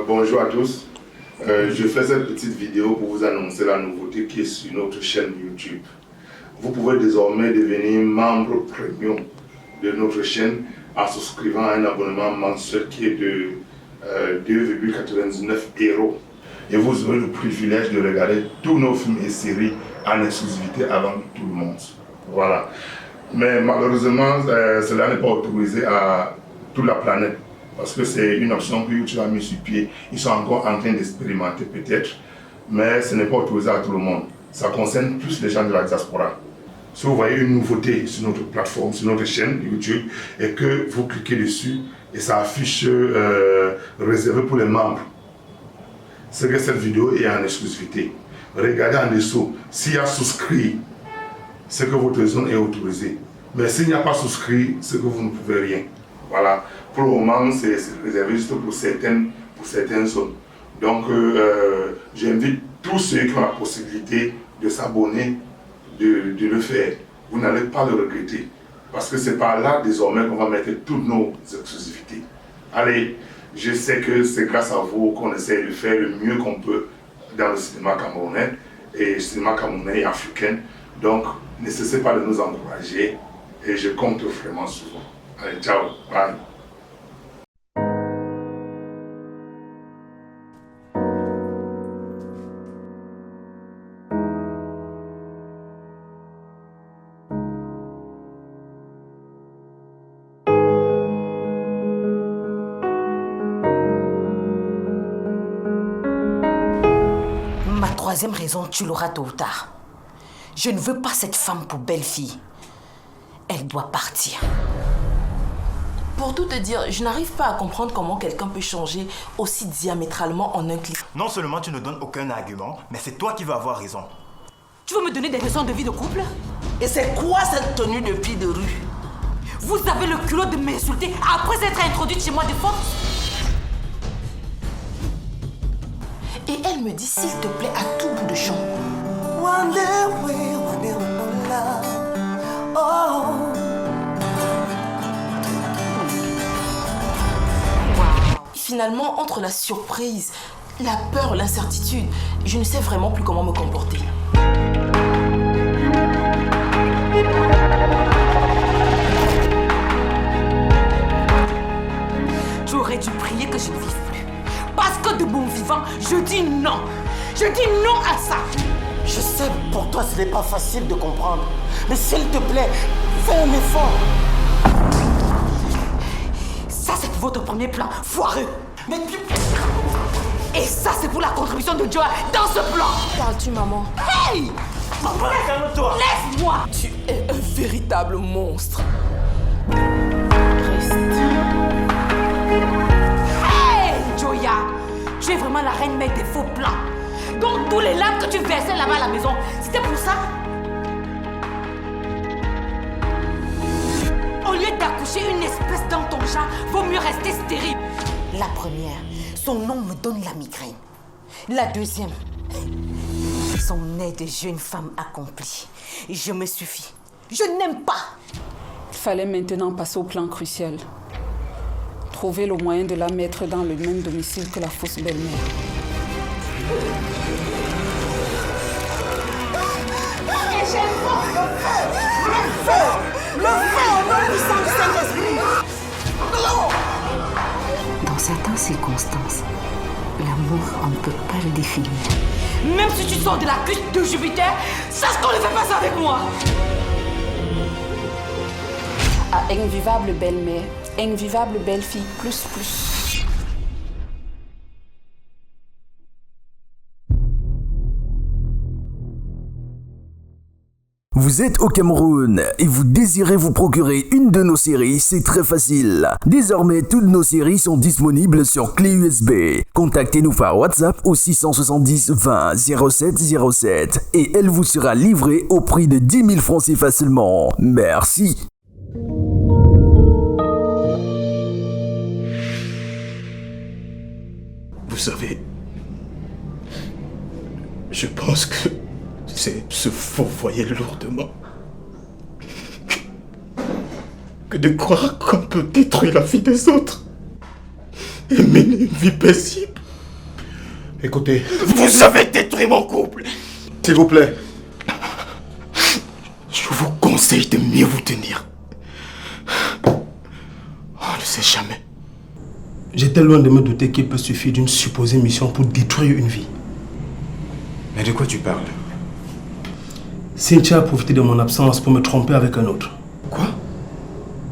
Bonjour à tous. Je fais cette petite vidéo pour vous annoncer la nouveauté qui est sur notre chaîne YouTube. Vous pouvez désormais devenir membre premium de notre chaîne en souscrivant à un abonnement mensuel qui est de 2,99 €. Et vous aurez le privilège de regarder tous nos films et séries en exclusivité avant tout le monde. Voilà. Mais malheureusement, cela n'est pas autorisé à toute la planète. Parce que c'est une option que YouTube a mis sur pied. Ils sont encore en train d'expérimenter peut-être, mais ce n'est pas autorisé à tout le monde. Ça concerne plus les gens de la diaspora. Si vous voyez une nouveauté sur notre plateforme, sur notre chaîne YouTube, et que vous cliquez dessus, et ça affiche réservé pour les membres, c'est que cette vidéo est en exclusivité. Regardez en dessous, s'il y a souscrit, c'est que votre zone est autorisée. Mais s'il n'y a pas souscrit, c'est que vous ne pouvez rien. Voilà. Pour le moment, c'est réservé juste pour certaines zones. Donc, j'invite tous ceux qui ont la possibilité de s'abonner, de le faire. Vous n'allez pas le regretter. Parce que c'est par là, désormais, qu'on va mettre toutes nos exclusivités. Allez, je sais que c'est grâce à vous qu'on essaie de faire le mieux qu'on peut dans le cinéma camerounais, et le cinéma camerounais et africain. Donc, ne cessez pas de nous encourager, et je compte vraiment sur vous. Allez, ciao, bye. Ma troisième raison, tu l'auras tôt ou tard. Je ne veux pas cette femme pour belle-fille. Elle doit partir. Pour tout te dire, je n'arrive pas à comprendre comment quelqu'un peut changer aussi diamétralement en un clic. Non seulement tu ne donnes aucun argument, mais c'est toi qui vas avoir raison. Tu veux me donner des leçons de vie de couple? Et c'est quoi cette tenue de fille de rue? Vous avez le culot de m'insulter après être introduite chez moi de force? Et elle me dit s'il te plaît à tout bout de champ. Finalement, entre la surprise, la peur, l'incertitude, je ne sais vraiment plus comment me comporter. Tu aurais dû prier que je ne vive plus. Parce que de mon vivant, je dis non. Je dis non à ça. Je sais, pour toi, ce n'est pas facile de comprendre. Mais s'il te plaît, fais un effort. Ça, c'est pour votre premier plan, foireux. Mais Et ça, c'est pour la contribution de Joa dans ce plan. Parles-tu, maman? Hey! Maman, calme-toi. Laisse-moi. Tu es un véritable monstre. Reste. Hey, Joya! Tu es vraiment la reine mère des faux plans. Donc, tous les larmes que tu versais là-bas à la maison, c'était pour ça? Au lieu d'accoucher une espèce dans ton genre, vaut mieux rester stérile. La première, son nom me donne la migraine. La deuxième, son nez de jeune femme accomplie. Je me suffis. Je n'aime pas. Il fallait maintenant passer au plan crucial. Trouver le moyen de la mettre dans le même domicile que la fausse belle-mère. Dans certaines circonstances, l'amour, on ne peut pas le définir. Même si tu sors de la cuisse de Jupiter, sache qu'on ne fait pas ça avec moi. À invivable belle-mère, invivable belle-fille, plus. Vous êtes au Cameroun et vous désirez vous procurer une de nos séries, c'est très facile. Désormais, toutes nos séries sont disponibles sur clé USB. Contactez-nous par WhatsApp au 670 20 07 07 et elle vous sera livrée au prix de 10 000 francs CFA seulement. Merci. Vous savez, je pense que c'est se fourvoyer lourdement que de croire qu'on peut détruire la vie des autres et mener une vie paisible. Écoutez, Vous avez détruit mon couple. s'il vous plaît. Je vous conseille de mieux vous tenir. On ne sait jamais. J'étais loin de me douter qu'il peut suffire d'une supposée mission pour détruire une vie. Mais de quoi tu parles? Cynthia a profité de mon absence pour me tromper avec un autre. Quoi?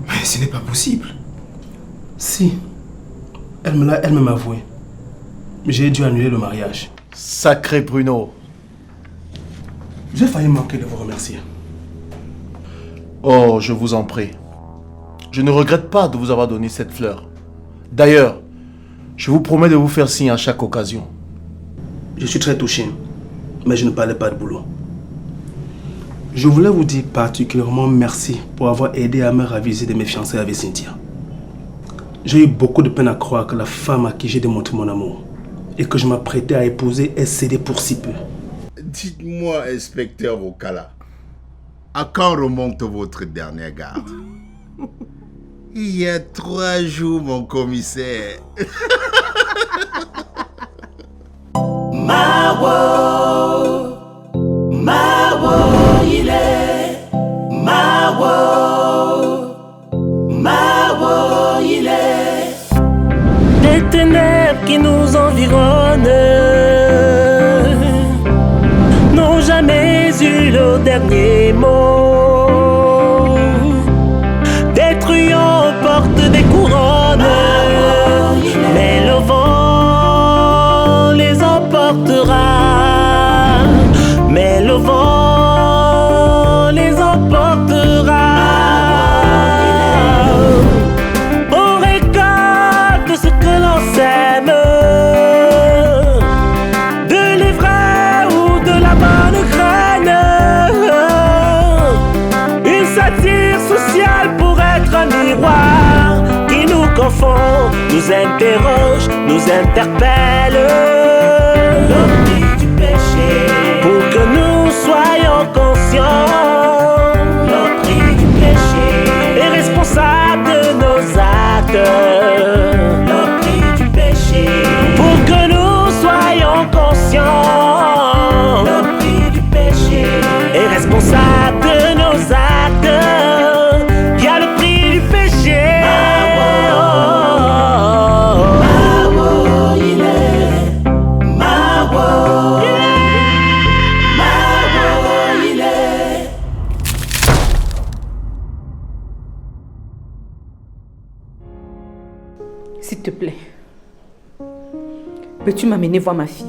Mais ce n'est pas possible. Si. Elle me l'a elle-même avoué. J'ai dû annuler le mariage. Sacré Bruno. J'ai failli manquer de vous remercier. Oh, je vous en prie. Je ne regrette pas de vous avoir donné cette fleur. D'ailleurs, je vous promets de vous faire signe à chaque occasion. Je suis très touché, mais je ne parlais pas de boulot. Je voulais vous dire particulièrement merci pour avoir aidé à me raviser de mes fiançailles avec Cynthia. J'ai eu beaucoup de peine à croire que la femme à qui j'ai démontré mon amour et que je m'apprêtais à épouser ait cédé pour si peu. Dites-moi, inspecteur Okala, à quand remonte votre dernière garde? Il y a 3 jours, mon commissaire. Mawo, il est. Mawo, il est. Des ténèbres qui nous environnent n'ont jamais eu le dernier mot. Des truands portent des couronnes, mais le vent les emportera. Mais le vent les emportera. On récolte ce que l'on sème, de l'ivraie ou de la bonne graine. Une satire sociale pour être un miroir qui nous confond, nous interroge, nous interpelle. Le prix du péché, pour que nous soyons conscients. Le prix du péché est responsable de nos actes. Le prix du péché, pour que nous soyons conscients. Le prix du péché est responsable de nos actes. Il y a le prix du péché. Il est. Il est. S'il te plaît, peux-tu m'amener voir ma fille?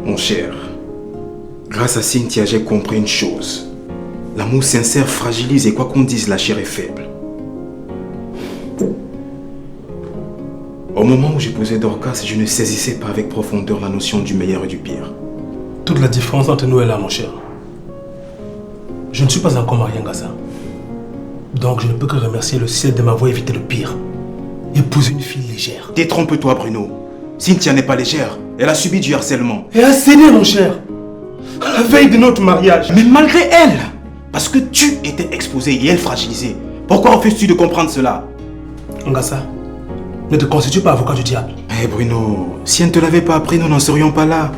Mon cher, grâce à Cynthia, j'ai compris une chose. L'amour sincère fragilise et quoi qu'on dise, la chair est faible. Au moment où j'épousais Dorcas, je ne saisissais pas avec profondeur la notion du meilleur et du pire. Toute la différence entre nous est là, mon cher. Je ne suis pas encore marié, Ngassa. Donc je ne peux que remercier le ciel de m'avoir évité le pire. Épouser une fille légère. Détrompe-toi, Bruno. Cynthia n'est pas légère. Elle a subi du harcèlement. Et a cédé, mon cher. À la veille de notre mariage. Mais malgré elle, parce que tu étais exposé et elle fragilisée. Pourquoi refuses-tu de comprendre cela? Ngassa, ne te constitue pas avocat du diable. Eh Bruno, si elle ne te l'avait pas appris, nous n'en serions pas là.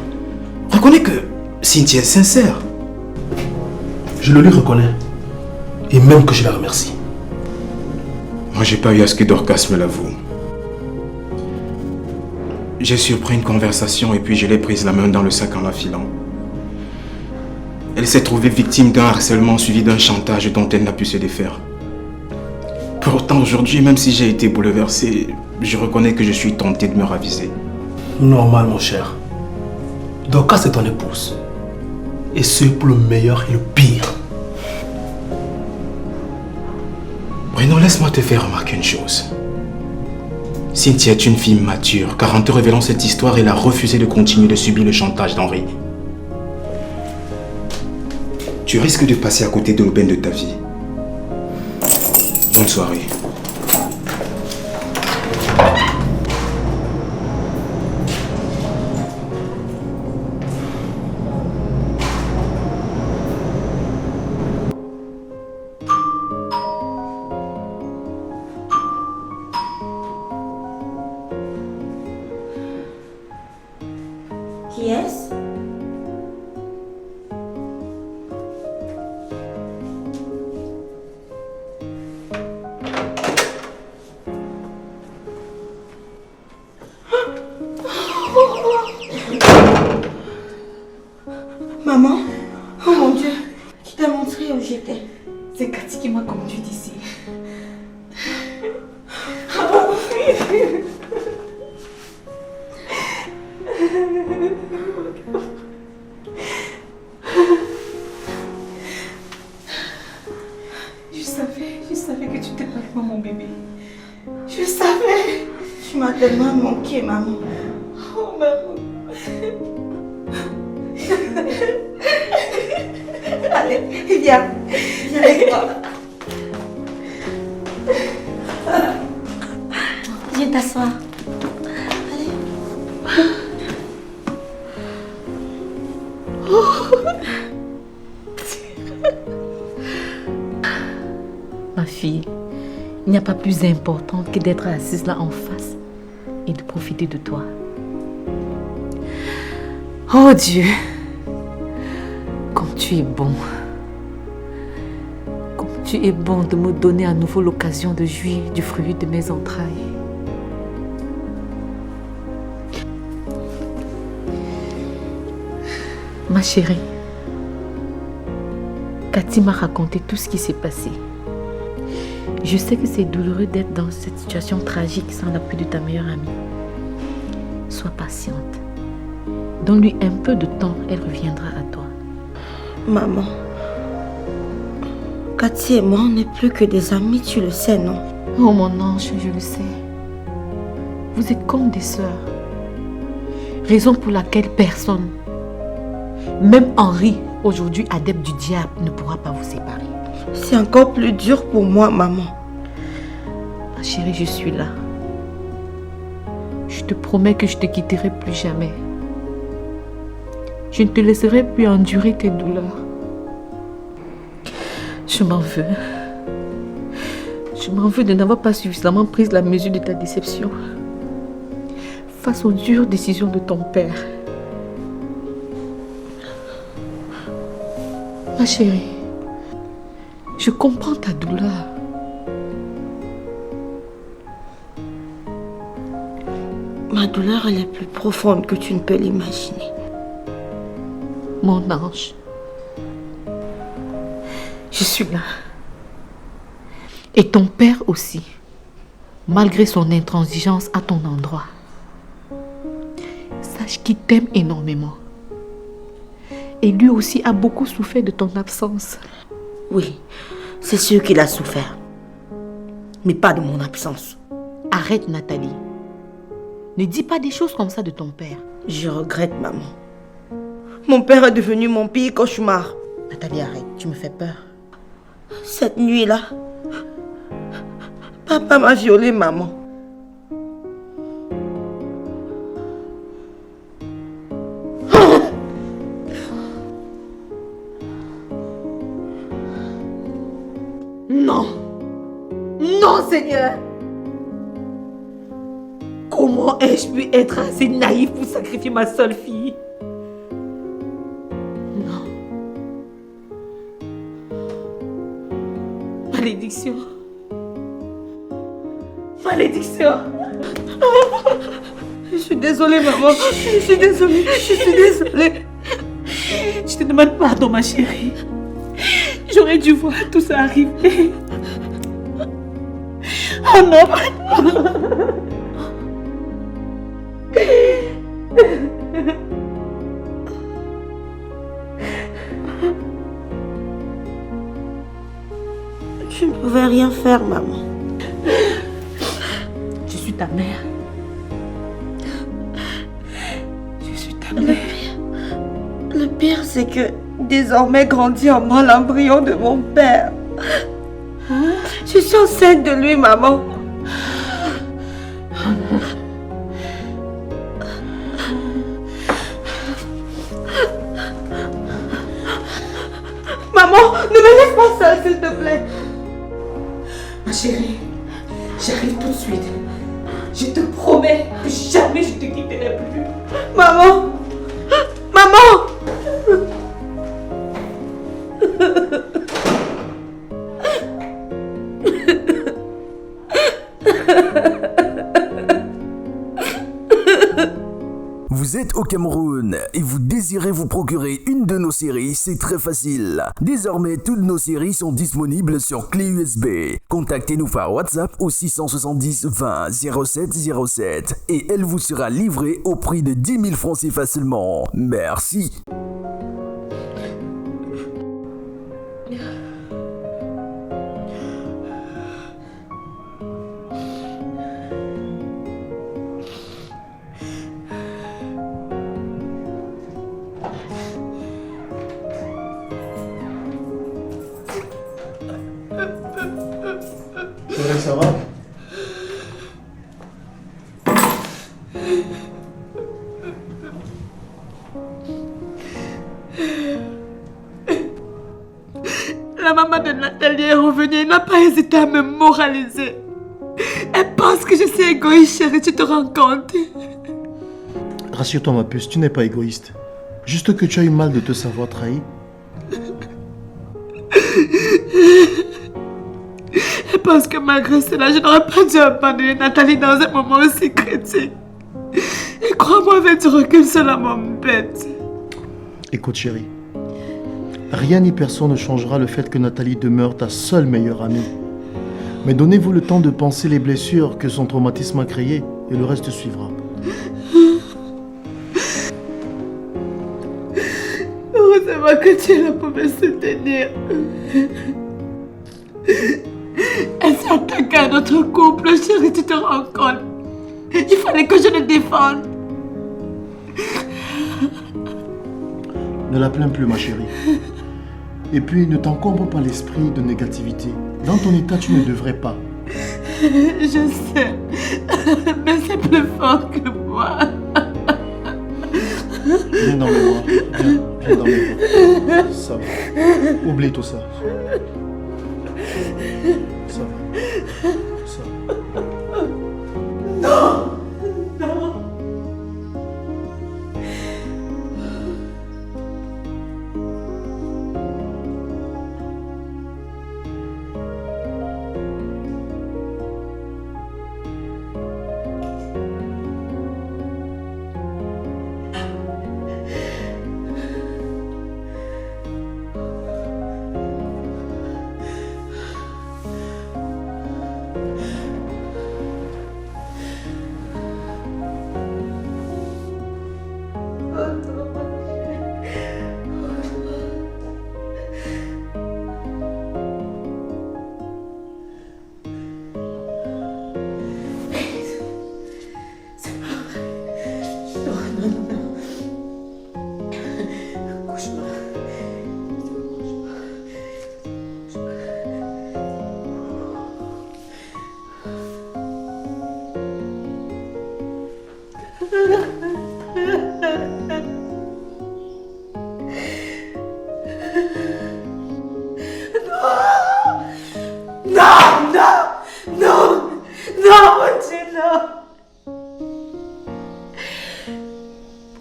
Reconnais que Cynthia est sincère. Je le lui reconnais. Et même que je la remercie. Moi, j'ai pas eu à ce que Dorcas me l'avoue. J'ai surpris une conversation et puis je l'ai prise la main dans le sac en la filant. Elle s'est trouvée victime d'un harcèlement suivi d'un chantage dont elle n'a pu se défaire. Pourtant aujourd'hui, même si j'ai été bouleversé, je reconnais que je suis tenté de me raviser. Normal, mon cher. Dorcas c'est ton épouse. Et ce pour le meilleur et le pire. Bruno, laisse-moi te faire remarquer une chose. Cynthia est une fille mature, car en te révélant cette histoire, elle a refusé de continuer de subir le chantage d'Henri. Tu risques de passer à côté de l'aubaine de ta vie. Bonne soirée. Qui est-ce? Maman? Oh mon Dieu! Qui t'a montré où j'étais? C'est Cathy qui m'a conduite ici. Je savais que tu t'es pas avec moi, mon bébé. Je savais. Tu m'as tellement manqué, maman. Oh, maman. Allez, viens. Viens avec moi. Viens t'asseoir. Allez. Ma fille, il n'y a pas plus important que d'être assise là en face et de profiter de toi. Oh Dieu, comme tu es bon. Comme tu es bon de me donner à nouveau l'occasion de jouir du fruit de mes entrailles. Ma chérie, Cathy m'a raconté tout ce qui s'est passé. Je sais que c'est douloureux d'être dans cette situation tragique sans l'appui de ta meilleure amie. Sois patiente. Donne-lui un peu de temps, elle reviendra à toi. Maman, Cathy et moi, on n'est plus que des amis, tu le sais, non? Oh mon ange, je le sais. Vous êtes comme des sœurs. Raison pour laquelle personne, même Henri, aujourd'hui adepte du diable, ne pourra pas vous séparer. C'est encore plus dur pour moi, maman. Ma chérie, je suis là. Je te promets que je ne te quitterai plus jamais. Je ne te laisserai plus endurer tes douleurs. Je m'en veux. Je m'en veux de n'avoir pas suffisamment pris la mesure de ta déception face aux dures décisions de ton père. Ma chérie, je comprends ta douleur. Ma douleur, elle est plus profonde que tu ne peux l'imaginer. Mon ange, je suis là. Et ton père aussi, malgré son intransigeance à ton endroit. Sache qu'il t'aime énormément. Et lui aussi a beaucoup souffert de ton absence. Oui, c'est sûr qu'il a souffert. Mais pas de mon absence. Arrête, Nathalie. Ne dis pas des choses comme ça de ton père. Je regrette, maman. Mon père est devenu mon pire cauchemar. Nathalie, arrête, tu me fais peur. Cette nuit-là, papa m'a violée, maman. Non! Non, Seigneur! Comment ai-je pu être assez naïf pour sacrifier ma seule fille? Non. Malédiction. Malédiction. Je suis désolée, maman. Je suis désolée. Je suis désolée. Je te demande pardon, ma chérie. J'aurais dû voir tout ça arriver. Oh non! Je ne pouvais rien faire, maman. ta mère. Je suis ta mère. Le pire, c'est que désormais grandit en moi l'embryon de mon père. Je suis enceinte de lui, maman. Maman, ne me laisse pas seule, s'il te plaît. Ma chérie, j'arrive tout de suite. Je te promets que jamais je te quitterai plus. Maman! Maman! Vous êtes au Cameroun et vous désirez vous procurer une de nos séries, c'est très facile. Désormais, toutes nos séries sont disponibles sur clé USB. Contactez-nous par WhatsApp au 670 20 07 07 et elle vous sera livrée au prix de 10 000 francs CFA seulement. Merci. Ça va? La maman de Nathalie est revenue, elle n'a pas hésité à me moraliser. Elle pense que je suis égoïste, chérie, tu te rends compte? Rassure-toi ma puce, tu n'es pas égoïste. Juste que tu as eu mal de te savoir trahi. Elle pense que malgré cela, je n'aurais pas dû abandonner Nathalie dans un moment aussi critique. Et crois-moi, avec du recul, cela m'embête. Écoute chérie, rien ni personne ne changera le fait que Nathalie demeure ta seule meilleure amie. Mais donnez-vous le temps de penser les blessures que son traumatisme a créées et le reste suivra. Heureusement que tu es là pour me soutenir. Elle s'est attaquée à notre couple, chérie, tu te rends compte? Il fallait que je le défende. Ne la plains plus ma chérie. Et puis ne t'encombre pas l'esprit de négativité. Dans ton état, tu ne devrais pas. Je sais, mais c'est plus fort que moi. Viens dans mes bras. Viens dans mes bras. Ça va. Oublie tout ça. Ça va. Ça va. Non! Non!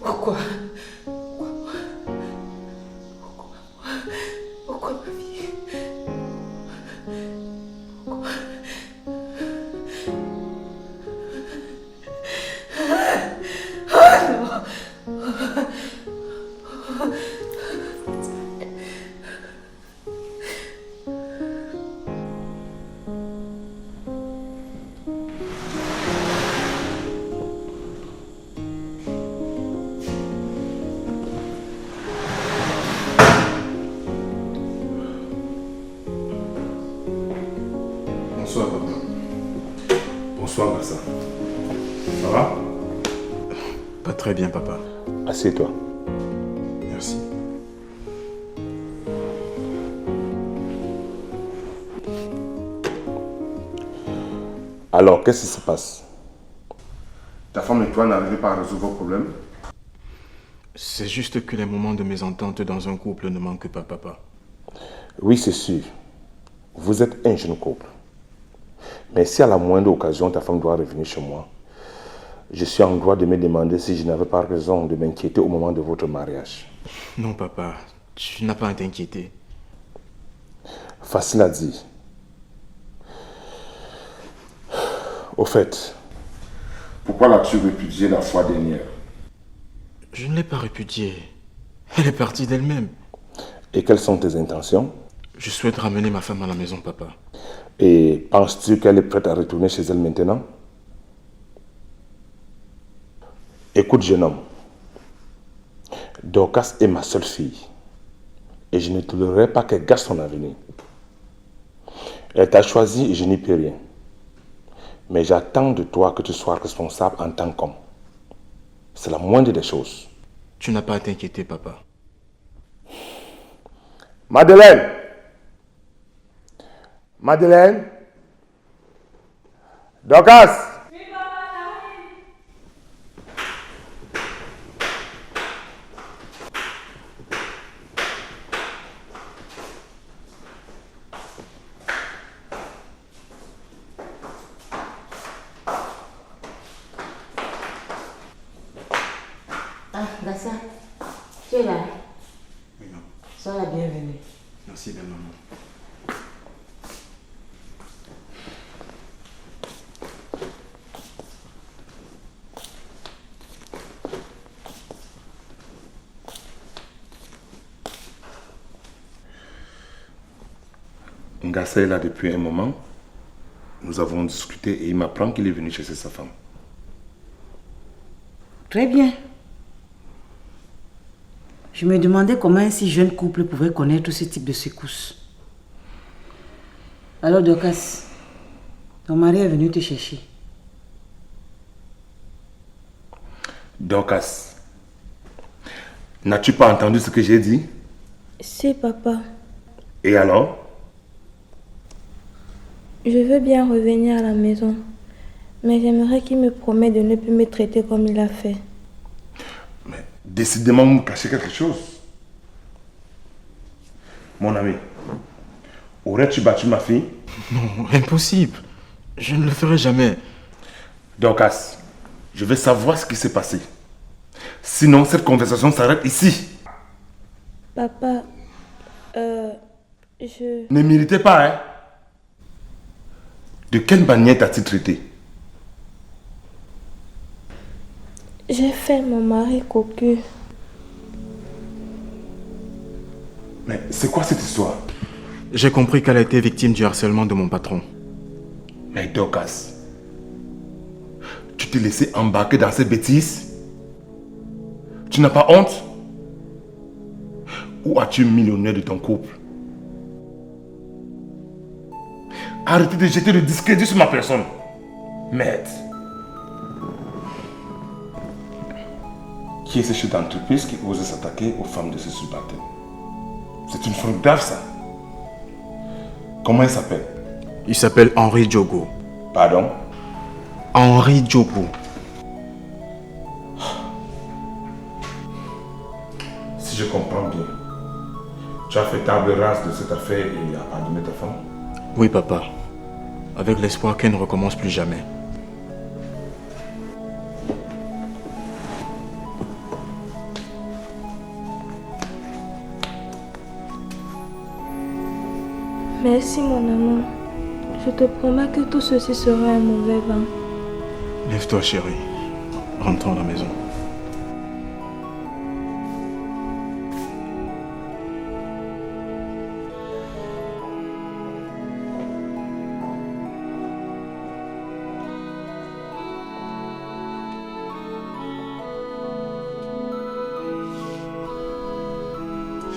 Pourquoi? Pourquoi ma vie? Pourquoi? Oh non! très bien, papa. Assieds-toi. Merci. Alors, qu'est-ce qui se passe? Ta femme et toi n'arrivez pas à résoudre vos problèmes? C'est juste que les moments de mésentente dans un couple ne manquent pas, papa. Oui, c'est sûr. Vous êtes un jeune couple. Mais si à la moindre occasion ta femme doit revenir chez moi, je suis en droit de me demander si je n'avais pas raison de m'inquiéter au moment de votre mariage. Non, papa, tu n'as pas à t'inquiéter. Facile à dire. Au fait, pourquoi l'as-tu répudiée la fois dernière? Je ne l'ai pas répudiée. Elle est partie d'elle-même. Et quelles sont tes intentions? Je souhaite ramener ma femme à la maison, papa. Et penses-tu qu'elle est prête à retourner chez elle maintenant? Écoute, jeune homme. Dorcas est ma seule fille. Et je ne tolérerai pas qu'elle gâche son avenir. Elle t'a choisi et je n'y peux rien. Mais j'attends de toi que tu sois responsable en tant qu'homme. C'est la moindre des choses. Tu n'as pas à t'inquiéter, papa. Madeleine! Madeleine? Dorcas! Ah, Gassa, tu es là? Oui, maman. Sois la bienvenue. Merci, belle maman. Ngassa est là depuis un moment. Nous avons discuté et il m'apprend qu'il est venu chercher sa femme. Très bien. Je me demandais comment un si jeune couple pouvait connaître ce type de secousses. Alors, Dorcas, ton mari est venu te chercher. Dorcas, n'as-tu pas entendu ce que j'ai dit? Si, papa. Et alors? Je veux bien revenir à la maison, mais j'aimerais qu'il me promette de ne plus me traiter comme il a fait. Mais décidément, vous me cachez quelque chose. Mon ami, aurais-tu battu ma fille? Non, impossible. Je ne le ferai jamais. Dorcas, je veux savoir ce qui s'est passé. Sinon, cette conversation s'arrête ici. Papa, je... Ne m'irritez pas, hein? De quelle manière t'as-tu traité? J'ai fait mon mari cocu. Mais c'est quoi cette histoire? J'ai compris qu'elle a été victime du harcèlement de mon patron. Mais Dorcas, tu t'es laissé embarquer dans ces bêtises? Tu n'as pas honte? Où as-tu mis l'honneur de ton couple? Arrêtez de jeter le discrédit sur ma personne. Merde. Qui est ce chef d'entreprise qui ose s'attaquer aux femmes de ce subalterne? C'est une faute grave, ça. Comment il s'appelle? Il s'appelle Henri Diogo. Pardon? Henri Diogo. Si je comprends bien, tu as fait table rase de cette affaire et as abandonné ta femme? Oui, papa. Avec l'espoir qu'elle ne recommence plus jamais. Merci, mon amour. Je te promets que tout ceci sera un mauvais vent. Lève-toi, chérie. Rentrons à la maison.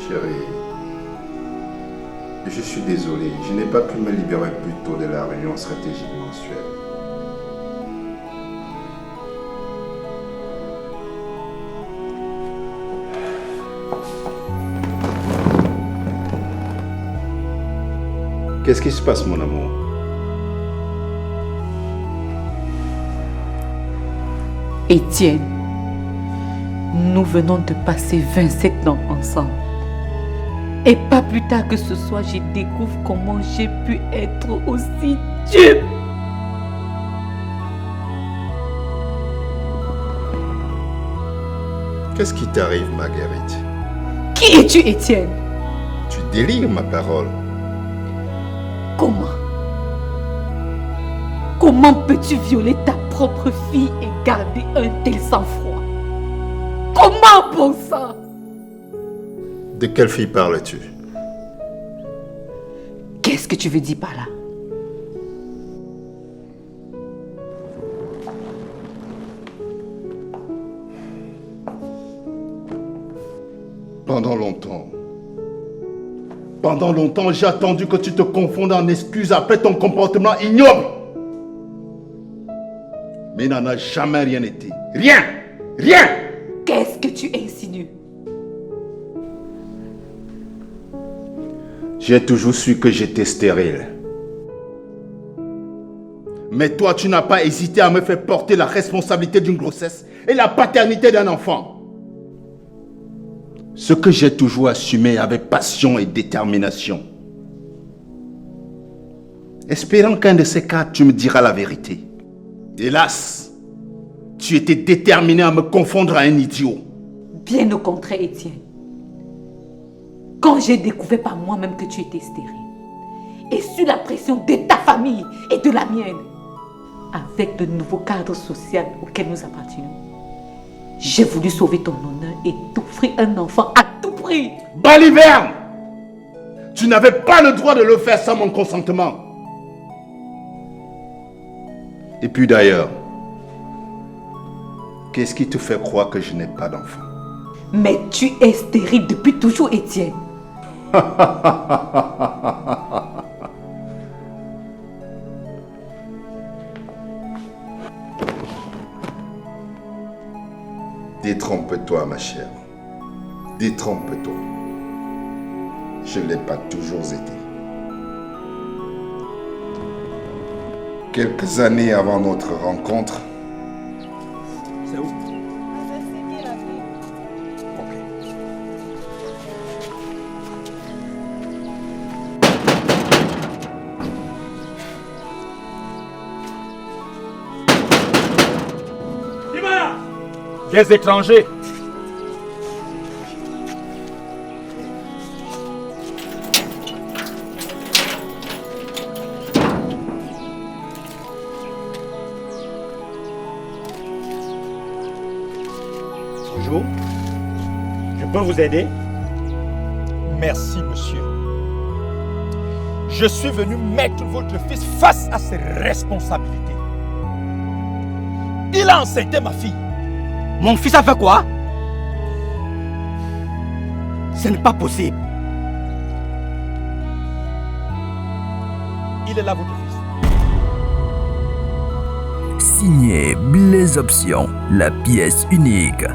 Chérie, je suis désolé, je n'ai pas pu me libérer plus tôt de la réunion stratégique mensuelle. Qu'est-ce qui se passe, mon amour? Étienne, nous venons de passer 27 ans ensemble. Et pas plus tard que ce soir, je découvre comment j'ai pu être aussi dupe. Qu'est-ce qui t'arrive, Marguerite? Qui es-tu, Étienne? Tu délires ma parole. Comment? Comment peux-tu violer ta propre fille et garder un tel sang-froid? Comment, bon sang? De quelle fille parles-tu? Qu'est-ce que tu veux dire par là? Pendant longtemps, j'ai attendu que tu te confondes en excuses après ton comportement ignoble. Mais il n'en a jamais rien été. Rien! Rien! Qu'est-ce que tu insinues? J'ai toujours su que j'étais stérile. Mais toi, tu n'as pas hésité à me faire porter la responsabilité d'une grossesse et la paternité d'un enfant. Ce que j'ai toujours assumé avec passion et détermination. Espérant qu'un de ces cas, tu me diras la vérité. Hélas, tu étais déterminé à me confondre à un idiot. Bien au contraire, Étienne. Quand j'ai découvert par moi-même que tu étais stérile, et sous la pression de ta famille et de la mienne, avec le nouveau cadre social auquel nous appartenons, j'ai voulu sauver ton honneur et t'offrir un enfant à tout prix. Baliverne! Tu n'avais pas le droit de le faire sans mon consentement. Et puis d'ailleurs, qu'est-ce qui te fait croire que je n'ai pas d'enfant? Mais tu es stérile depuis toujours, Étienne. Détrompe-toi, ma chère. Détrompe-toi. Je ne l'ai pas toujours été. Quelques années avant notre rencontre, c'est où? Des étrangers. Bonjour. Je peux vous aider? Merci, monsieur. Je suis venu mettre votre fils face à ses responsabilités. Il a enceinté ma fille. Mon fils a fait quoi? Ce n'est pas possible. Il est là, votre fils. Signé Blaise Option, la pièce unique.